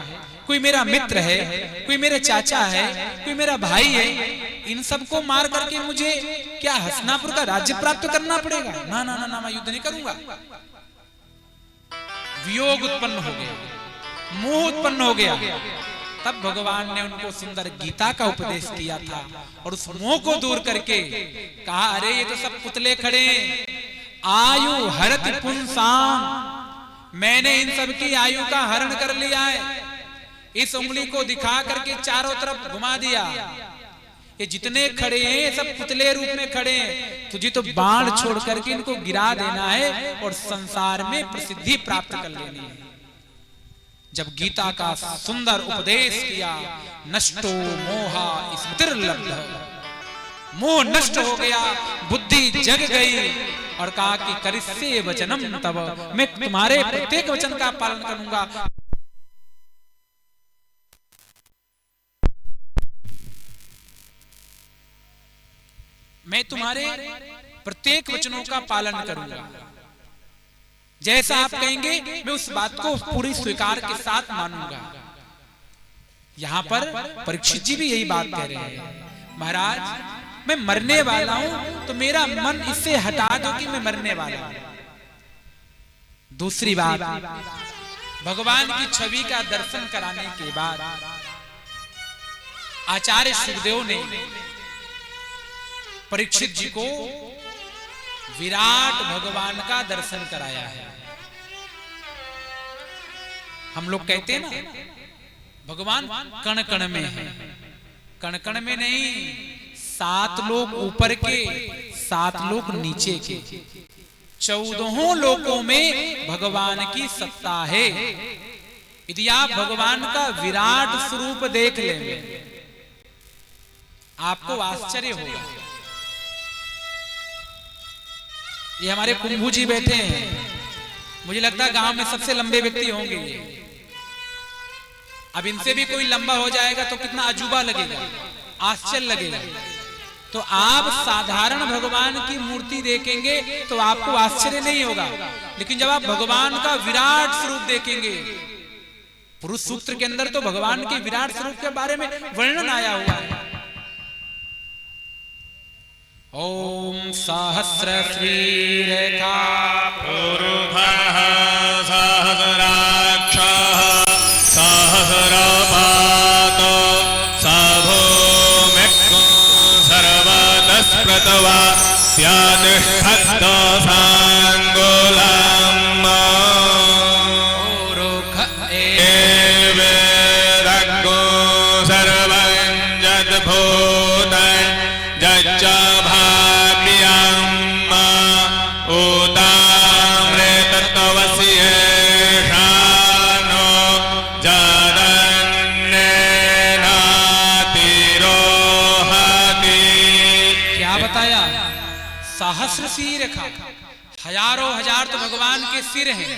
कोई मेरा मित्र है, कोई मेरे चाचा है, कोई मेरा भाई है, इन सबको मार करके मुझे क्या हस्तिनापुर का राज्य प्राप्त करना पड़ेगा? ना ना ना ना, मैं युद्ध नहीं करूंगा। वियोग उत्पन्न हो गया, मोह उत्पन्न हो गया। तब भगवान ने उनको सुंदर गीता का उपदेश किया था और उस मोह को दूर करके कहा, अरे ये तो सब पुतले खड़े हैं, आयु हरति पुंसाम, मैंने इन सब की आयु का हरण कर लिया है। इस उंगली को दिखा करके चारों तरफ घुमा दिया। ये जितने खड़े हैं ये सब पुतले रूप में खड़े हैं, तुझे तो बाण छोड़ करके इनको गिरा देना है और संसार में प्रसिद्धि प्राप्त कर लेनी है। जब गीता का सुंदर उपदेश किया, नष्टो मोहा स्मृतिर्लब्ध, मोह नष्ट हो गया, बुद्धि जग गई और कहा कि करिष्ये वचनम तव, मैं तुम्हारे प्रत्येक वचन का पालन करूंगा। मैं तुम्हारे प्रत्येक वचनों का पालन करूंगा, जैसा आप कहेंगे मैं उस बात को पूरी स्वीकार के साथ मानूंगा। यहां पर परीक्षित जी भी यही बात कह रहे हैं, महाराज मैं मरने वाला हूं तो मेरा मन इससे हटा दो कि मैं मरने वाला हूं। दूसरी बात, भगवान की छवि का दर्शन कराने के बाद आचार्य सुखदेव ने परीक्षित जी को विराट भगवान का दर्शन कराया है। हम लोग कहते हैं ना, भगवान कण कण में है, कण कण में नहीं, 7 लोक ऊपर के, 7 लोक नीचे के, 14 लोकों में भगवान की सत्ता है। यदि आप भगवान का विराट स्वरूप देख लेंगे आपको आश्चर्य होगा। ये हमारे कुंभू जी बैठे हैं, मुझे लगता है गांव में सबसे लंबे व्यक्ति होंगे। अब इनसे भी कोई लंबा हो जाएगा तो कितना अजूबा लगेगा, आश्चर्य लगेगा। तो आप साधारण भगवान की मूर्ति देखेंगे तो आपको आश्चर्य नहीं होगा, लेकिन जब आप भगवान का विराट स्वरूप देखेंगे, पुरुष सूत्र के अंदर तो भगवान के विराट स्वरूप के बारे में वर्णन आया हुआ है। ओम सहस्रश्रीरेखा पूर्वः सहस्राक्षः सहस्रपातो सभूमिको सर्वतः स्मृत्वा त्यातिष्ठतो साङ्गुलम् एवेदग्गो सर्वं यद्भूतं यच्च सहस्र सिर रेखा, हजारों हजार तो भगवान के सिर हैं।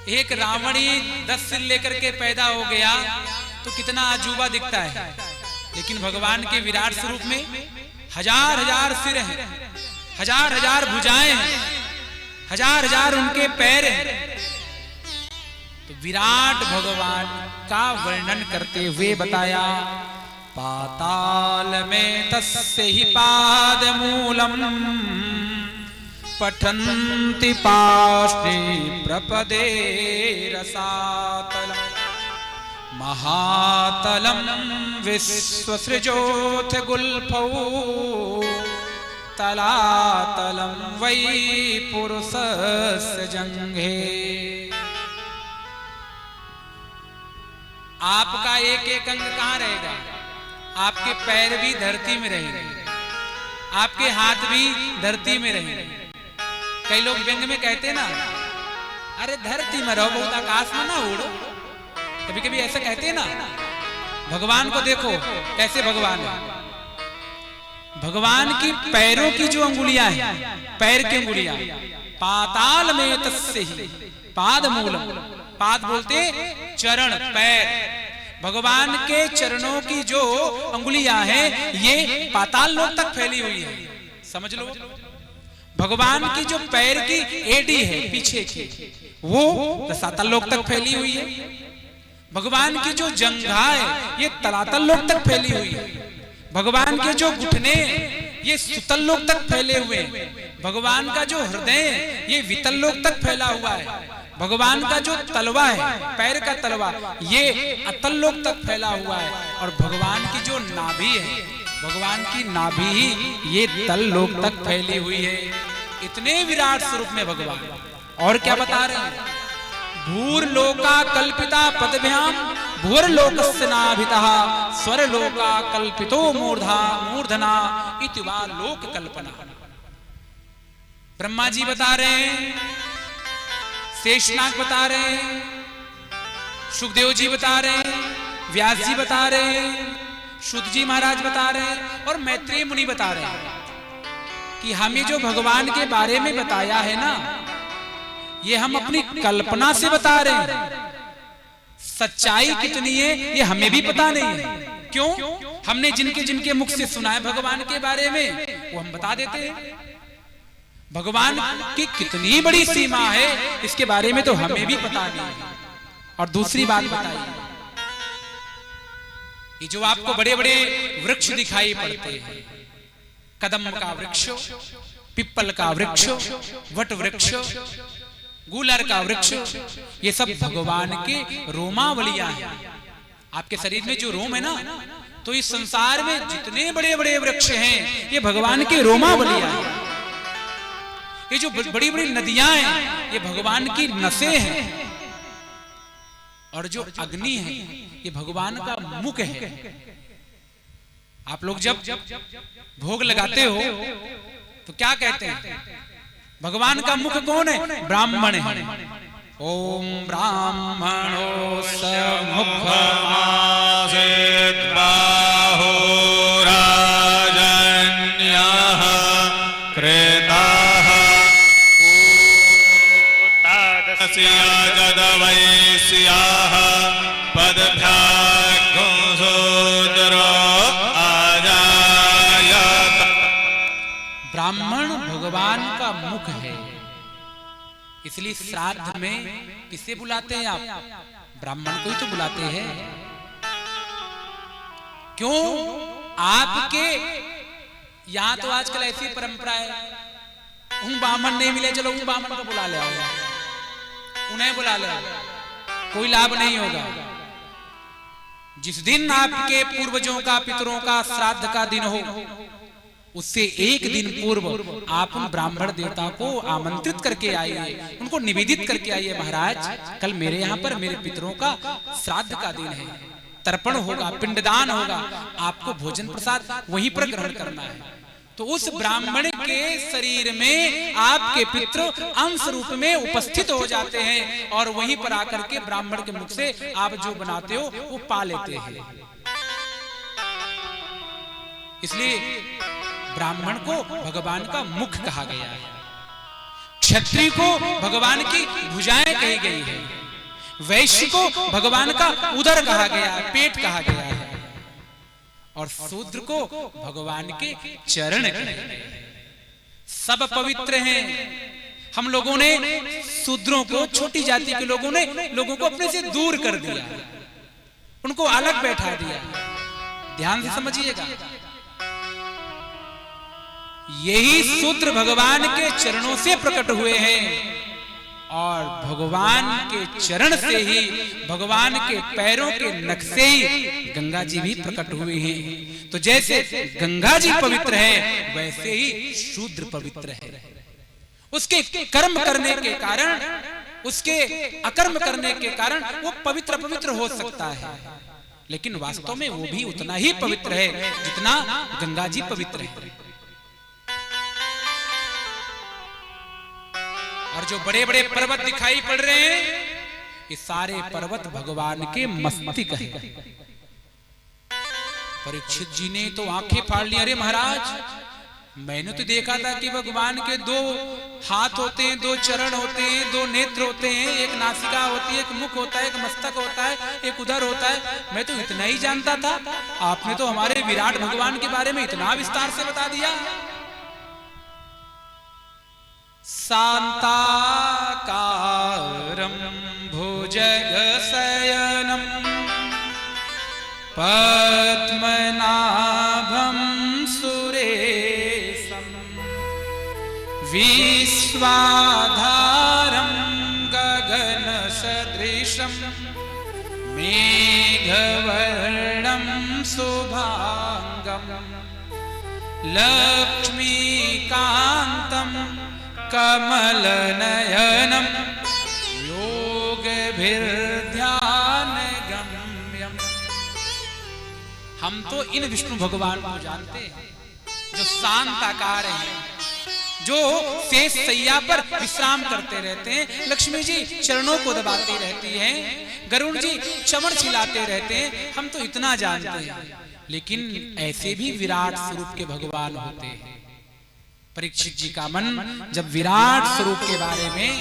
एक रावणी 10 सिर लेकर के पैदा हो गया तो कितना अजूबा दिखता है, लेकिन भगवान के विराट स्वरूप में हजार हजार सिर हैं, हजार हजार भुजाएं हैं, हजार हजार उनके पैर हैं। तो विराट भगवान का वर्णन करते हुए बताया, पाताल में तस्य हि पाद मूलम पठन्ति पार्श्वे प्रपदे रसातलम महातलम विश्वसृजोथ गुल्फौ तलातलम वै पुरुषस्य जंघे। आपका एक एक अंग कहाँ रहेगा? आपके पैर भी धरती में रहेंगे, आपके हाथ भी धरती में रहेंगे। कई लोग व्यंग में कहते ना, अरे धरती में रहो, बहुत आकाश में ना उड़ो। कभी कभी ऐसा कहते हैं ना। भगवान को देखो कैसे भगवान है। भगवान की पैरों की जो अंगुलियां हैं, पैर की अंगुलियां, पाताल में तस्य ही पाद मूलम, पाद बोलते चरण, पैर। भगवान के चरणों की जो अंगुलियां हैं ये पाताल लोक तक फैली हुई है, समझ लो। भगवान की जो पैर की एड़ी है पीछे की, वो साताल लोक तक फैली हुई है। भगवान की जो जंघा है ये तलातल लोक तक फैली हुई है। भगवान के जो घुटने ये सुतल लोक तक फैले हुए हैं। भगवान का जो हृदय ये वितल लोक तक फैला हुआ है। भगवान का जो तलवा है, पैर का तलवा, ये अतल लोक तक फैला हुआ है। और भगवान की जो नाभि है, भगवान की नाभि ही ये तल लोक तक फैली हुई है। इतने विराट स्वरूप में भगवान। और क्या बता रहे हैं? भूर्लोका कल्पिता पदभ्याम भूर्लोकस्य नाभितः स्वरलोका कल्पितो मूर्धना इति वा लोक कल्पना। ब्रह्मा जी बता रहे हैं, शेषनाग बता रहे हैं, सुखदेव जी बता रहे हैं, व्यास जी बता रहे हैं, शुद्ध जी महाराज बता रहे हैं और मैत्रेय मुनि बता रहे हैं कि हमें जो भगवान के बारे में बताया है ना, ये हम अपनी कल्पना से बता रहे हैं। सच्चाई कितनी है ये हमें भी पता नहीं है। क्यों? हमने जिनके जिनके मुख से सुना है भगवान के बारे में, वो हम बता देते हैं। भगवान की कितनी बड़ी सीमा है इसके बारे में तो हमें भी पता नहीं है। और दूसरी बात बताइए, ये जो आपको बड़े बड़े वृक्ष दिखाई पड़ते हैं, कदम का वृक्ष, पिप्पल का वृक्ष, वट वृक्ष, गूलर का वृक्ष, ये सब भगवान के रोमावलियां हैं। आपके शरीर में जो रोम है ना, तो इस संसार में जितने बड़े बड़े वृक्ष हैं ये भगवान के रोमावलियां हैं। ये जो बड़ी बड़ी नदियां हैं ये भगवान की नसें हैं। और जो अग्नि है ये भगवान का मुख है। आप लोग जब भोग लगाते हो तो क्या कहते हैं? भगवान का मुख कौन है? ब्राह्मण है। ओम ब्राह्मणो समुख आसीत् बाहो राजन्यः कृताः तस्य जदवैस्याः पदभ्यागो शूद्रो अजायत। ब्राह्मण भगवान का मुख है, इसलिए श्राद्ध में किसे बुलाते हैं आप? ब्राह्मण को ही तो बुलाते हैं। क्यों? आपके यहां तो आजकल ऐसी परंपरा है, ब्राह्मण नहीं मिले चलो ब्राह्मण को बुला ले, उन्हें बुला ले, कोई लाभ नहीं होगा। जिस दिन आपके पूर्वजों का, पितरों का श्राद्ध का दिन हो, उससे एक दिन पूर्व आप उन ब्राह्मण देवता को आमंत्रित करके आइए, उनको निवेदित करके आइए, महाराज कल मेरे यहाँ पर मेरे पितरों का श्राद्ध का दिन है, तर्पण होगा, पिंडदान होगा, आपको भोजन प्रसाद वहीं पर ग्रहण करना है। तो उस ब्राह्मण के शरीर में आपके पितृ अंश रूप में उपस्थित हो जाते हैं और वहीं पर आकर के ब्राह्मण के मुख से आप जो बनाते हो वो पा लेते हैं। इसलिए ब्राह्मण को भगवान का मुख कहा गया है। क्षत्रिय को भगवान की भुजाएं कही गई है। वैश्य को भगवान का उदर कहा गया है, पेट कहा गया है। और शूद्र को भगवान के चरण कहे गए। सब पवित्र हैं। हम लोगों ने शूद्रों को, छोटी जाति के लोगों ने लोगों को अपने से दूर कर दिया, उनको अलग बैठा दिया। ध्यान से समझिएगा, यही शूद्र भगवान के चरणों से प्रकट हुए हैं और भगवान के चरण से ही, भगवान के पैरों के नख से ही गंगा जी भी प्रकट हुए हैं। तो जैसे गंगा जी पवित्र है वैसे ही शूद्र पवित्र है। उसके कर्म करने के कारण, उसके अकर्म करने के कारण वो पवित्र पवित्र हो सकता है, लेकिन वास्तव में वो भी उतना ही पवित्र है जितना गंगा जी पवित्र है। और जो बड़े बड़े पर्वत दिखाई पड़ रहे हैं ये सारे पर्वत भगवान के मस्तक हैं। परीक्षित जी ने तो आंखें फाड़ ली, अरे महाराज मैंने तो देखा था कि भगवान के दो हाथ होते हैं, दो चरण होते हैं, दो नेत्र होते हैं, एक नासिका होती है, एक मुख होता है, एक मस्तक होता है, एक उदर होता है। मैं तो इतना ही जानता था, आपने तो हमारे विराट भगवान के बारे में इतना विस्तार से बता दिया। शांताकारं भुजगशयनं पद्मनाभं सुरेशं विश्वाधारं गगनसदृशं मेघवर्णं शुभांगं लक्ष्मीकान्तं कमलनयनं योगभिर्ध्यानगम्यं। हम तो इन विष्णु भगवान को जानते हैं जो शांत आकार हैं, जो शेष सैया पर विश्राम करते रहते हैं। लक्ष्मी जी चरणों को दबाती रहती हैं, गरुड़ जी चमड़ चिल्लाते रहते हैं। हम तो इतना जानते हैं, लेकिन ऐसे भी विराट स्वरूप के भगवान होते हैं। परीक्षित जी का मन जब विराट स्वरूप के बारे में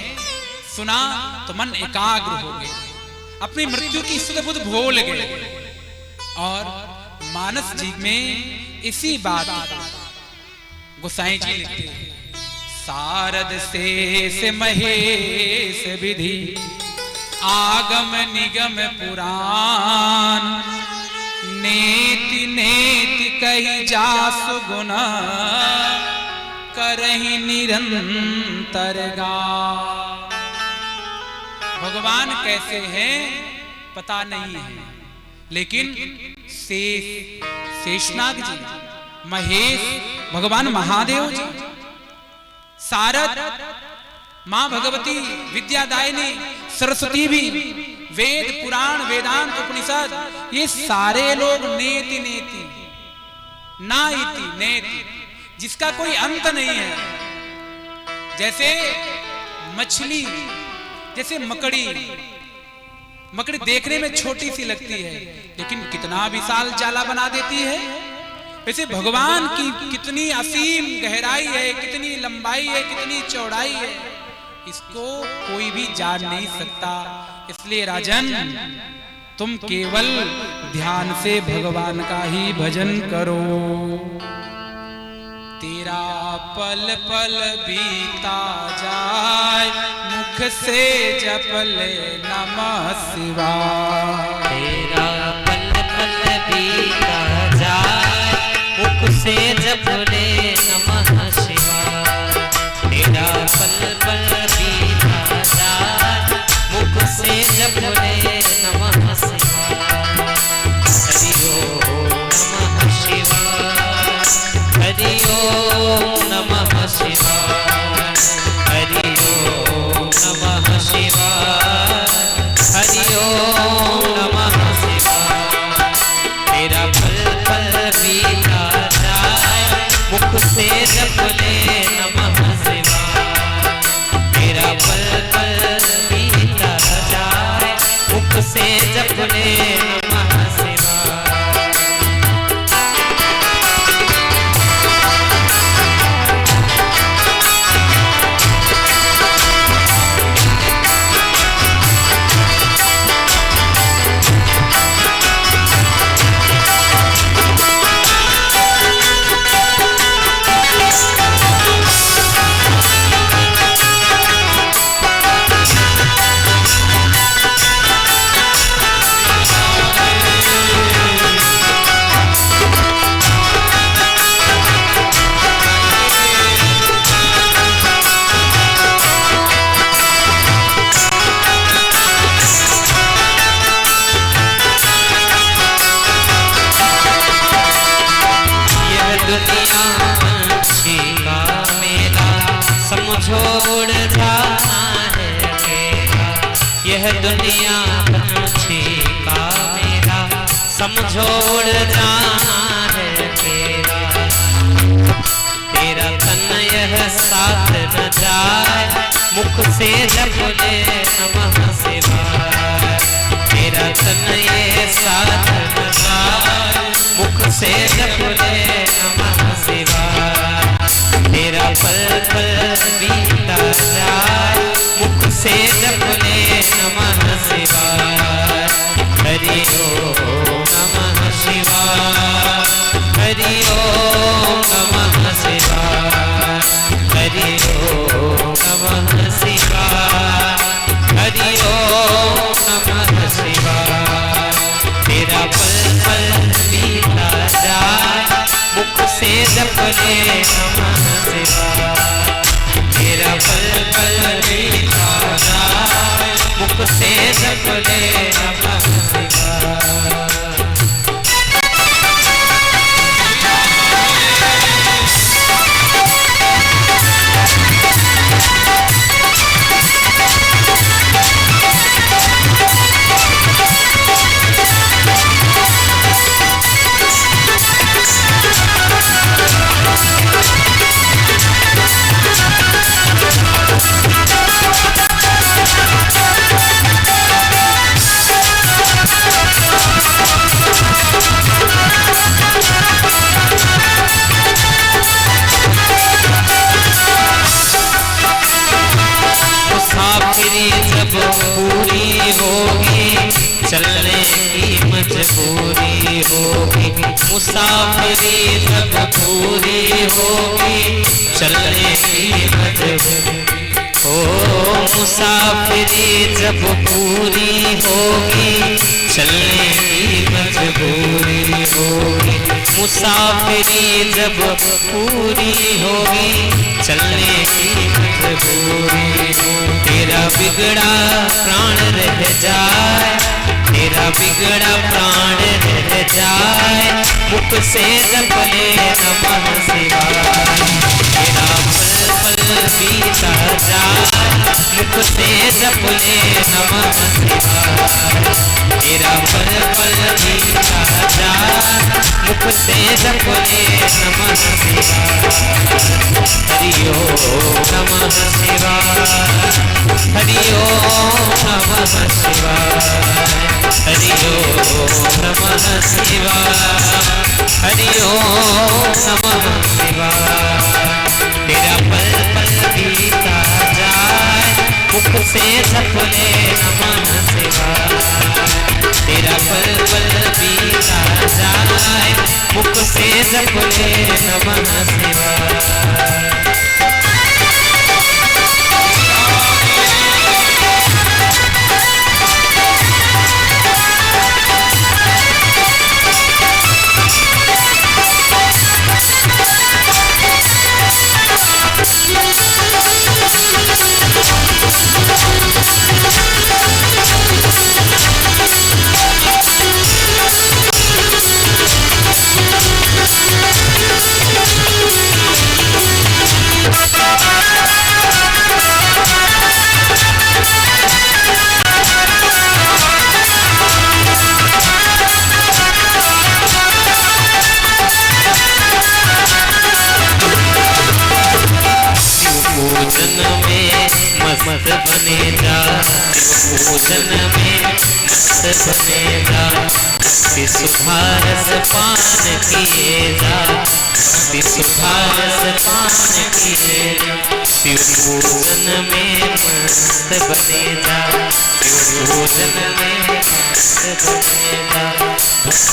सुना तो मन एकाग्र हो गए, अपनी मृत्यु की सुध बुध भूल गए। और मानस जी में इसी बात गोसाई जी लिखते हैं, सारद शेष महेश विधि आगम निगम पुराण नेति नेति कही जासु गुना करहि निरंतर गा। भगवान कैसे हैं पता नहीं है, लेकिन शेषनाग जी, महेश भगवान महादेव जी, सारद मां भगवती, विद्यादायिनी सरस्वती भी, वेद पुराण वेदांत उपनिषद, ये सारे लोग नेति नेति ना इति नेति, जिसका कोई अंत नहीं है। जैसे मछली, जैसे मकड़ी देखने में छोटी सी लगती है, लेकिन कितना विशाल जाला बना देती है। वैसे भगवान की कितनी असीम गहराई है, कितनी लंबाई है, कितनी चौड़ाई है, इसको कोई भी जान नहीं सकता। इसलिए राजन, तुम केवल ध्यान से भगवान का ही भजन करो। तेरा पल पल बीता जाए, मुख से जप ले नमः शिवाय। तेरा पल पल बीता जाए, मुख से जप ले नमः शिवाय। तेरा पल पल बीता जाए, मुख से जप ले नमः शिवाय। हरि ओम नमः शिवाय, हरि ओम नमः शिवाय, हरि ओम नमः शिवाय, हरि ओम नमः शिवाय। तेरा पल पल बीता जाए, मुख से जप ले नमः शिवाय। तेरा पल पल बीता जाए, मुख से जप ले नमः शिवाय। छोड़ जाना है अकेला, यह दुनिया पंछी का मेला, समझोड़ जाना है अकेला। तेरा तन यह साथ न जाए, मुख से जप ले नमः शिवाय। तेरा तन यह साथ न जाए, मुख से जप ले नमः शिवाय। तेरा पल पल बीता जाए, मुख से जप ले नमः शिवाय। हरि ओम नमः शिवाय, हरि ओम नमः शिवाय, हरि ओम नमः शिवाय, हरि ओम नमः शिवाय। तेरा पल पल जप ले नमः शिवाय। तेरा पल पल बीता जाए, मुख से जप ले नमः शिवाय। मुसाफिरी जब पूरी होगी, चलने की मजबूरी होगी। मुसाफिरी जब पूरी होगी, चलने की मजबूरी हो। मुसाफिरी जब पूरी होगी, चलने की मजबूरी होगी। मुसाफिरी जब पूरी होगी, चलने की मजबूरी हो। तेरा बिगड़ा प्राण रह जाए, तेरा बिगड़ा प्राण रह जाए, मुख से जप ले नमः शिवाय। तेरा पल पल बीता जाए, मुख से जप ले नमः शिवाय। तेरा पल पल बीता जाए, मुख से जप ले नमः शिवाय। हरि ओम नमः शिवाय, हरि ओम नमः शिवाय, हरि ओम नमः शिवाय, हरि ओम नमः शिवाय। तेरा पल पल बीता जाए, मुख से जप ले नमः शिवाय। तेरा पल पल बीता जाए, मुख से जप ले नमः शिवाय। मस्त बने जा, पूजन में मस्त बने जा। विशुद्धारस पान किए जा, विशुद्धारस पान किए जा। शिव पूजन में मस्त बने जा, शिव पूजन में मस्त बने जा।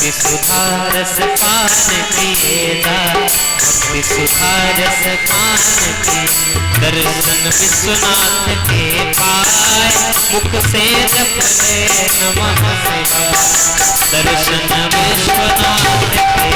विशुद्धारस पान किए जा, विशुद्धारस पान किए। दर्शन विश्वनाथ के पाए, मुख से जप ले नमः शिवाय। दर्शन विश्वनाथ के